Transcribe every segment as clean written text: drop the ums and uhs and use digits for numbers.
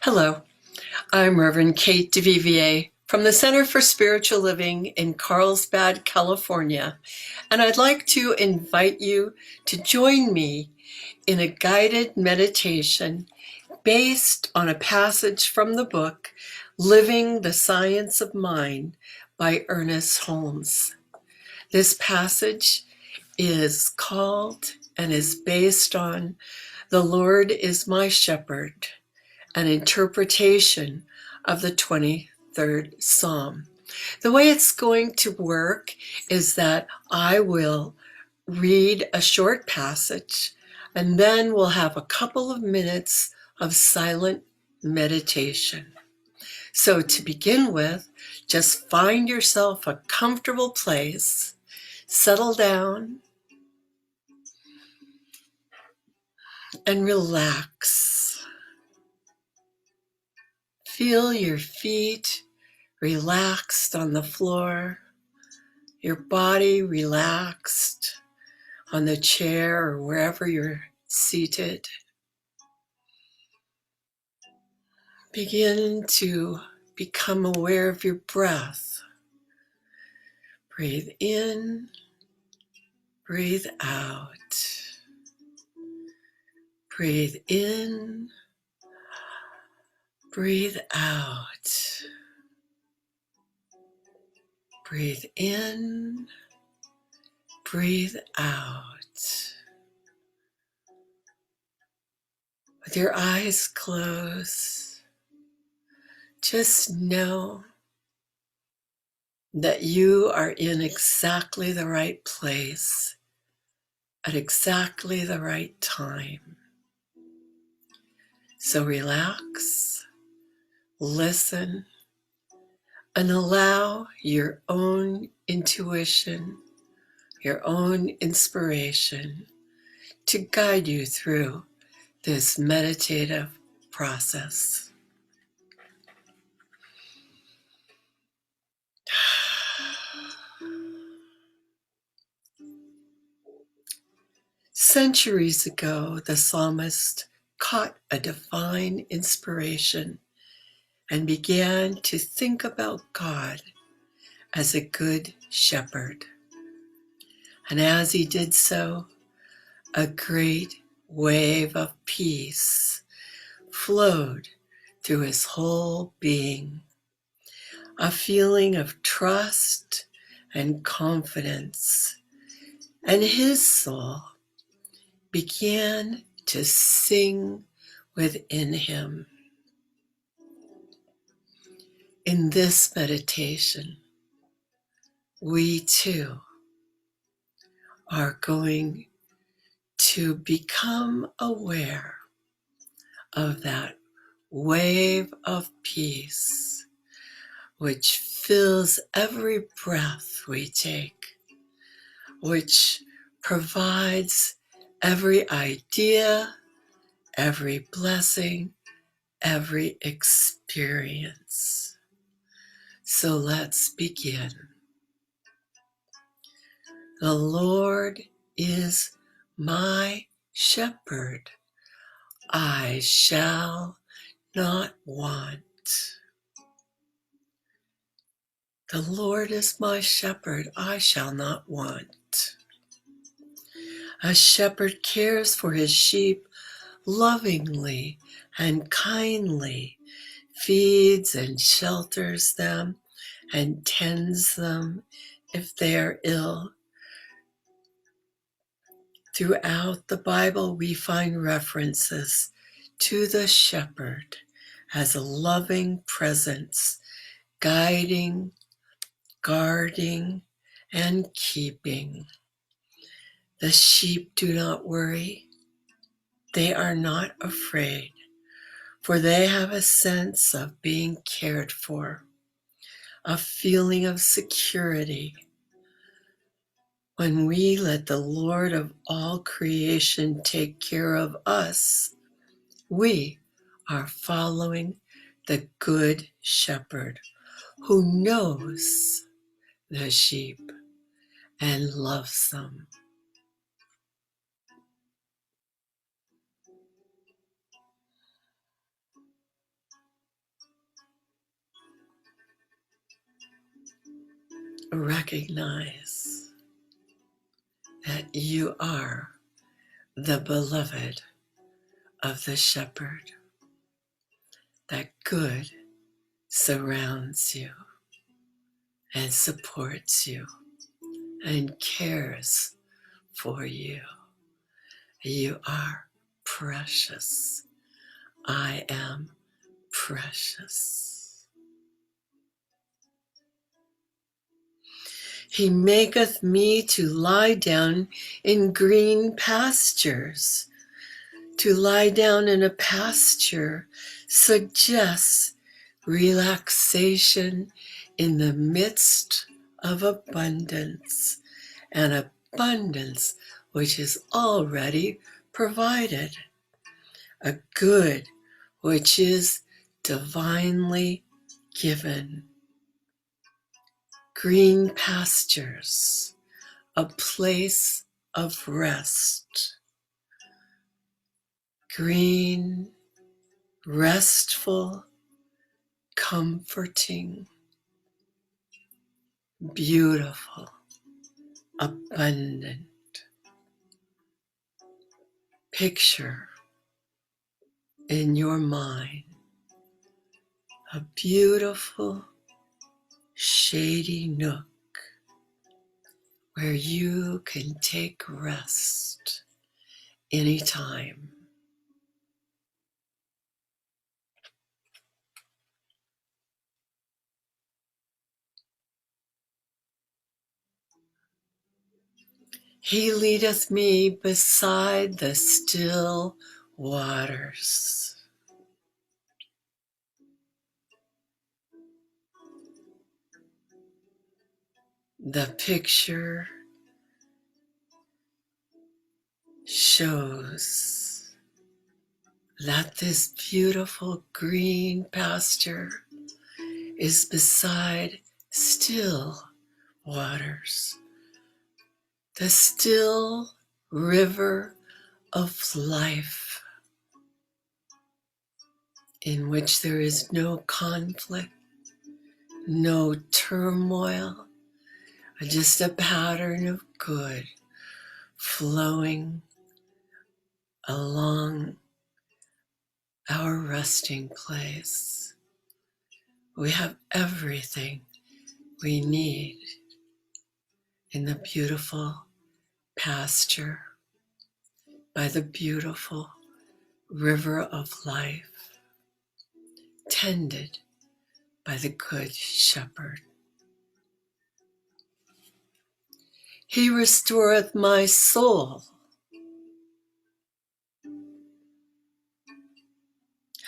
Hello, I'm Reverend Kate DuVivier from the Center for Spiritual Living in Carlsbad, California, and I'd like to invite you to join me in a guided meditation based on a passage from the book Living the Science of Mind by Ernest Holmes. This passage is called and is based on "The Lord is my shepherd," an interpretation of the 23rd Psalm. The way it's going to work is that I will read a short passage, and then we'll have a couple of minutes of silent meditation. So to begin with, just find yourself a comfortable place, settle down, and relax. Feel your feet relaxed on the floor, your body relaxed on the chair or wherever you're seated. Begin to become aware of your breath. Breathe in, breathe out. Breathe in, breathe out. Breathe in, breathe out. With your eyes closed, just know that you are in exactly the right place at exactly the right time. So relax, listen, and allow your own intuition, your own inspiration to guide you through this meditative process. Centuries ago, the psalmist caught a divine inspiration and began to think about God as a good shepherd. And as he did so, a great wave of peace flowed through his whole being, a feeling of trust and confidence, and his soul began to sing within him. In this meditation, we too are going to become aware of that wave of peace which fills every breath we take, which provides every idea, every blessing, every experience. So let's begin. The Lord is my shepherd. I shall not want. The Lord is my shepherd. I shall not want. A shepherd cares for his sheep lovingly and kindly, feeds and shelters them, and tends them if they are ill. Throughout the Bible, we find references to the shepherd as a loving presence, guiding, guarding, and keeping. The sheep do not worry. They are not afraid, for they have a sense of being cared for, a feeling of security. When we let the Lord of all creation take care of us, we are following the Good Shepherd who knows the sheep and loves them. recognize that you are the beloved of the shepherd, that good surrounds you and supports you and cares for you. You are precious. I am precious. He maketh me to lie down in green pastures. To lie down in a pasture suggests relaxation in the midst of abundance, an abundance which is already provided, a good which is divinely given. Green pastures, a place of rest. Green, restful, comforting, beautiful, abundant. Picture in your mind a beautiful, shady nook where you can take rest anytime. He leadeth me beside the still waters. The picture shows that this beautiful green pasture is beside still waters, the still river of life in which there is no conflict, no turmoil, just a pattern of good flowing along our resting place. We have everything we need in the beautiful pasture by the beautiful river of life, tended by the good shepherd. He restoreth my soul.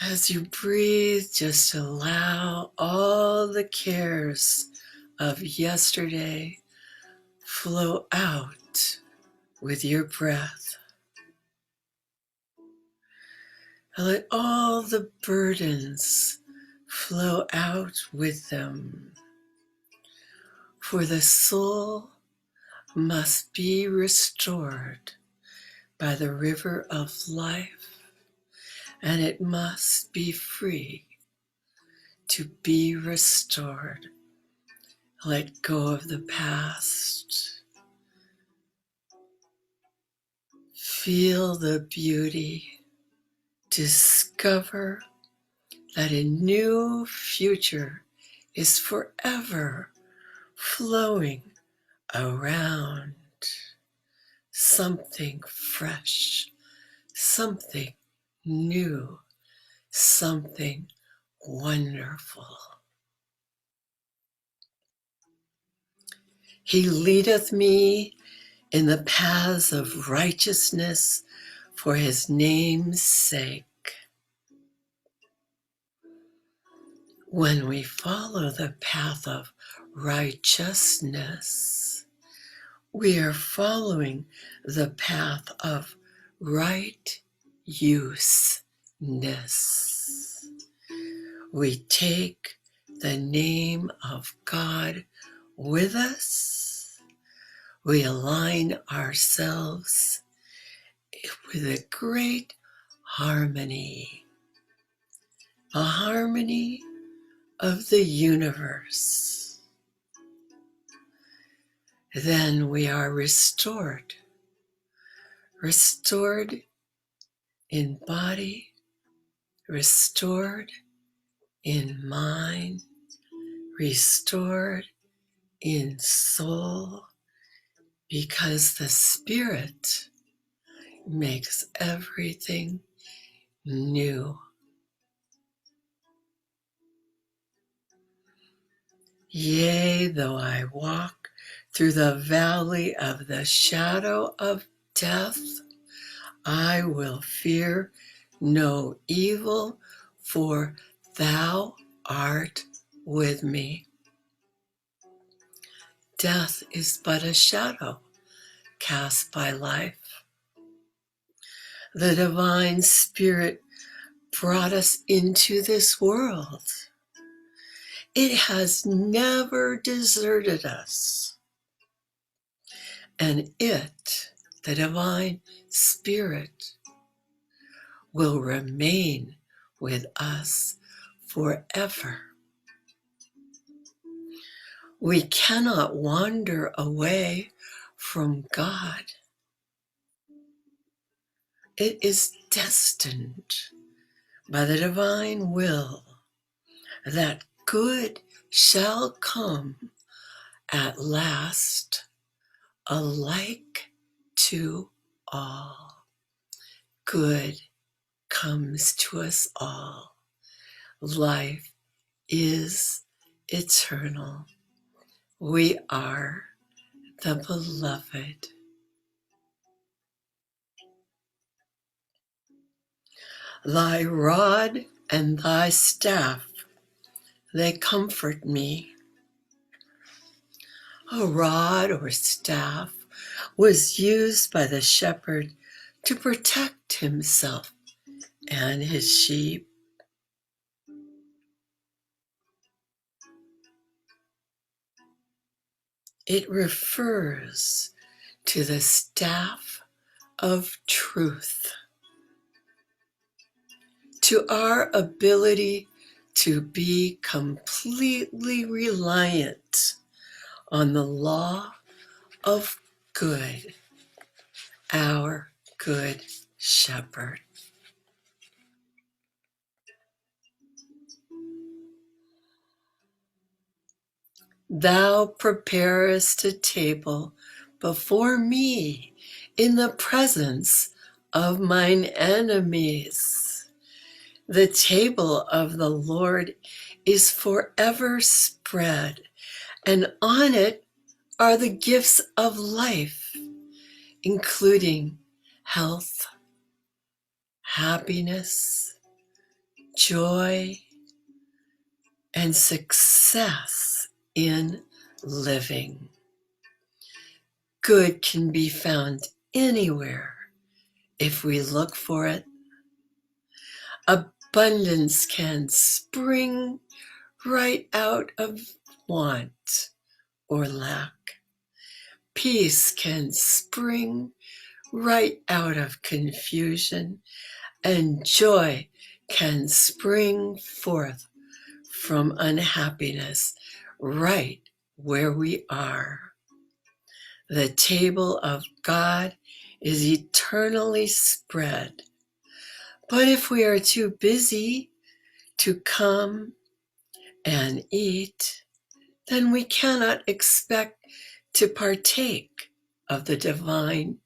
As you breathe, just allow all the cares of yesterday flow out with your breath. And let all the burdens flow out with them. For the soul must be restored by the river of life, and it must be free to be restored. Let go of the past. Feel the beauty. Discover that a new future is forever flowing around. Something fresh, something new, something wonderful. He leadeth me in the paths of righteousness for his name's sake. When we follow the path of righteousness, we are following the path of right useness. We take the name of God with us. We align ourselves with a great harmony, a harmony of the universe. then we are restored. Restored in body, restored in mind, restored in soul, because the Spirit makes everything new. Yea, though I walk through the valley of the shadow of death, I will fear no evil, for thou art with me. Death is but a shadow cast by life. The divine Spirit brought us into this world. It has never deserted us. And it, the divine Spirit, will remain with us forever. We cannot wander away from God. It is destined by the divine will that good shall come at last, alike to all. Good comes to us all. Life is eternal. We are the beloved. Thy rod and thy staff, they comfort me. A rod or staff was used by the shepherd to protect himself and his sheep. It refers to the staff of truth, to our ability to be completely reliant on the law of good, our good shepherd. Thou preparest a table before me in the presence of mine enemies. The table of the Lord is forever spread, and on it are the gifts of life, including health, happiness, joy, and success in living. Good can be found anywhere if we look for it. Abundance can spring right out of want or lack. Peace can spring right out of confusion, and joy can spring forth from unhappiness right where we are. The table of God is eternally spread. But if we are too busy to come and eat, then we cannot expect to partake of the divine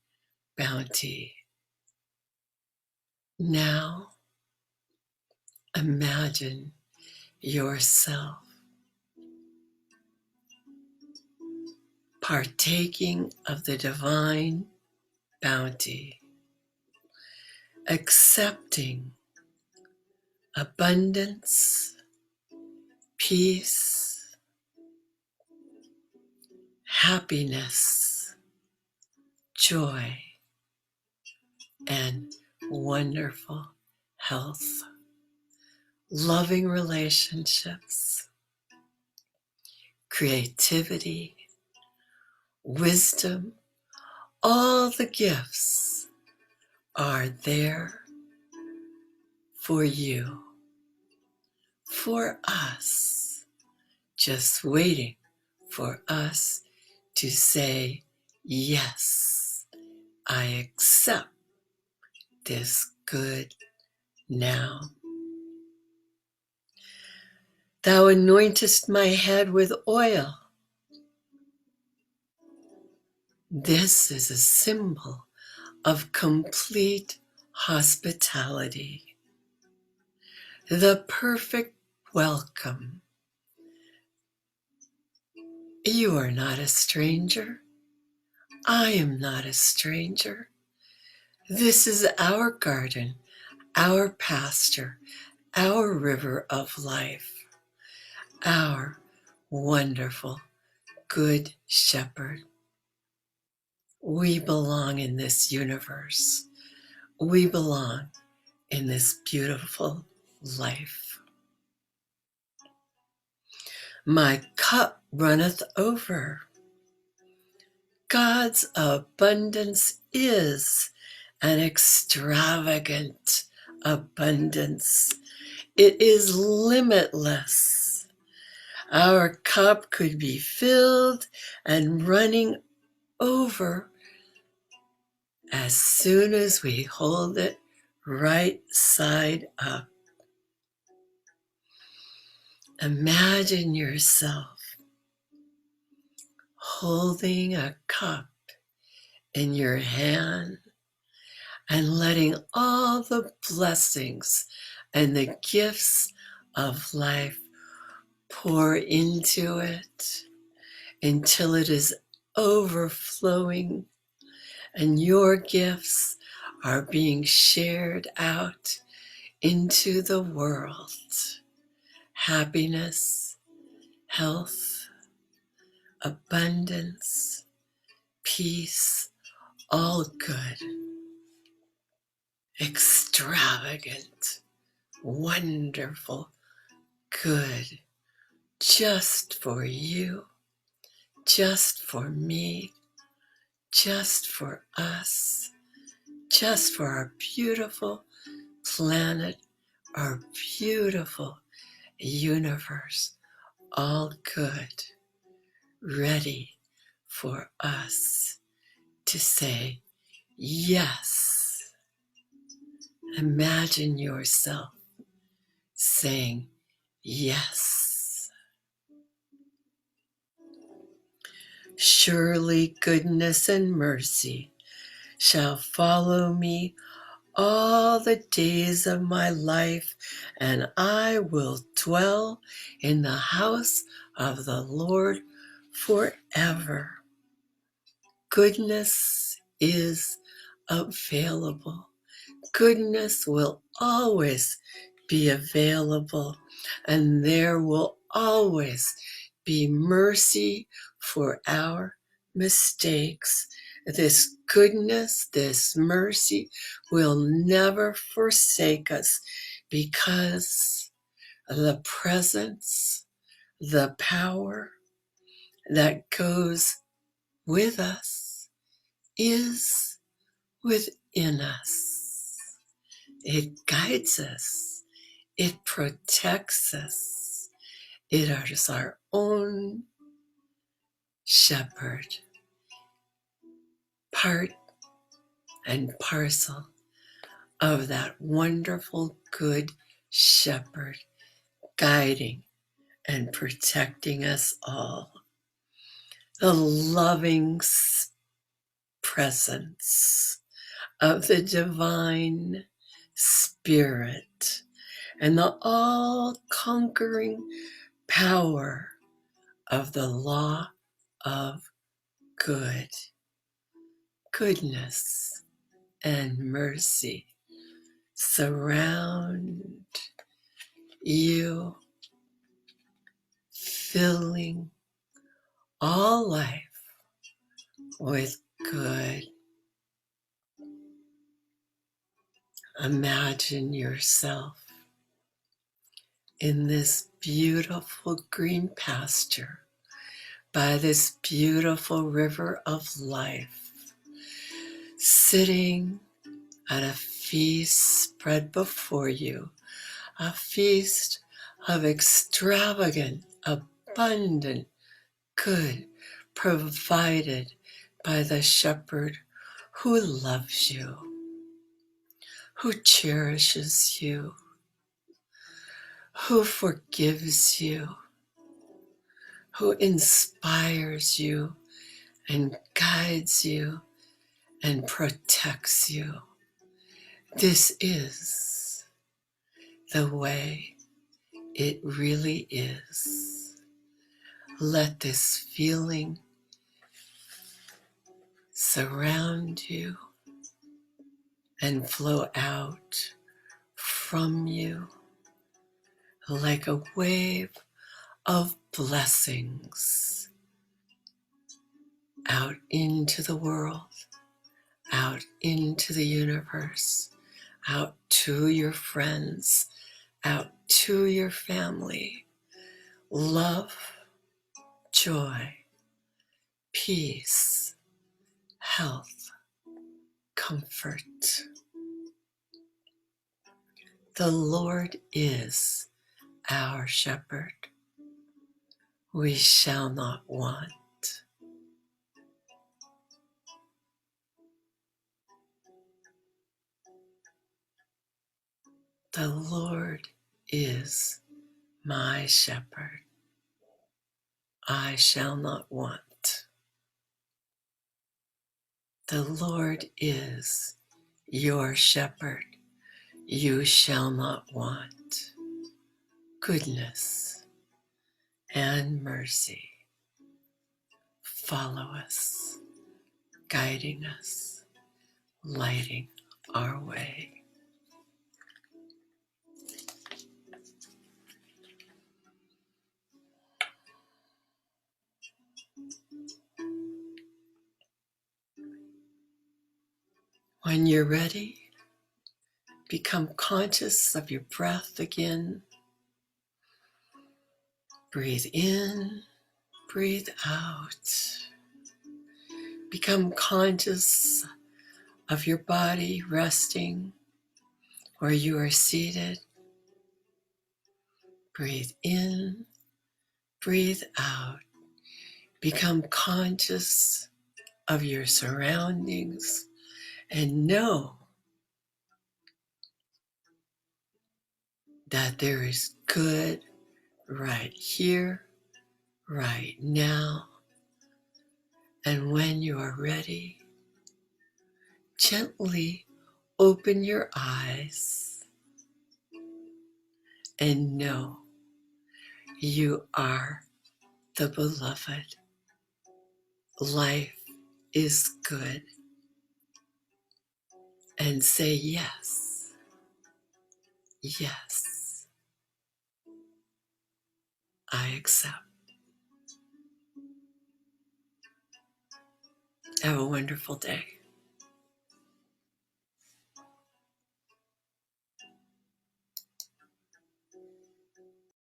bounty. Now, imagine yourself partaking of the divine bounty, accepting abundance, peace, happiness, joy, and wonderful health, loving relationships, creativity, wisdom. All the gifts are there for you, for us, just waiting for us to say, yes, I accept this good now. Thou anointest my head with oil. This is a symbol of complete hospitality, the perfect welcome. You are not a stranger. I am not a stranger. This is our garden, our pasture, our river of life, our wonderful good shepherd. We belong in this universe. We belong in this beautiful life. My cup runneth over. God's abundance is an extravagant abundance. It is limitless. Our cup could be filled and running over as soon as we hold it right side up. Imagine yourself holding a cup in your hand and letting all the blessings and the gifts of life pour into it until it is overflowing and your gifts are being shared out into the world. Happiness, health, abundance, peace, all good, extravagant, wonderful, good, just for you, just for me, just for us, just for our beautiful planet, our beautiful universe, all good, ready for us to say yes. Imagine yourself saying yes. Surely goodness and mercy shall follow me all the days of my life, and I will dwell in the house of the Lord forever. Goodness is available. Goodness will always be available, and there will always be mercy for our mistakes. This goodness, this mercy will never forsake us because the presence, the power that goes with us is within us. It guides us. It protects us. It is our own shepherd, part and parcel of that wonderful good shepherd, guiding and protecting us all. The loving presence of the divine spirit and the all-conquering power of the law of good, goodness and mercy surround you, filling all life with good. Imagine yourself in this beautiful green pasture by this beautiful river of life, sitting at a feast spread before you, a feast of extravagant, abundant, good, provided by the shepherd who loves you, who cherishes you, who forgives you, who inspires you and guides you and protects you. This is the way it really is. Let this feeling surround you and flow out from you like a wave of blessings out into the world, out into the universe, out to your friends, out to your family. Love, joy, peace, health, comfort. The Lord is our shepherd. We shall not want. The Lord is my shepherd. I shall not want. The Lord is your shepherd. You shall not want. Goodness and mercy follow us, guiding us, lighting our way. When you're ready, become conscious of your breath again. Breathe in, breathe out. Become conscious of your body resting where you are seated. Breathe in, breathe out. Become conscious of your surroundings and know that there is good right here, right now. And when you are ready, gently open your eyes and know you are the beloved. Life is good. And say yes, yes, I accept. Have a wonderful day.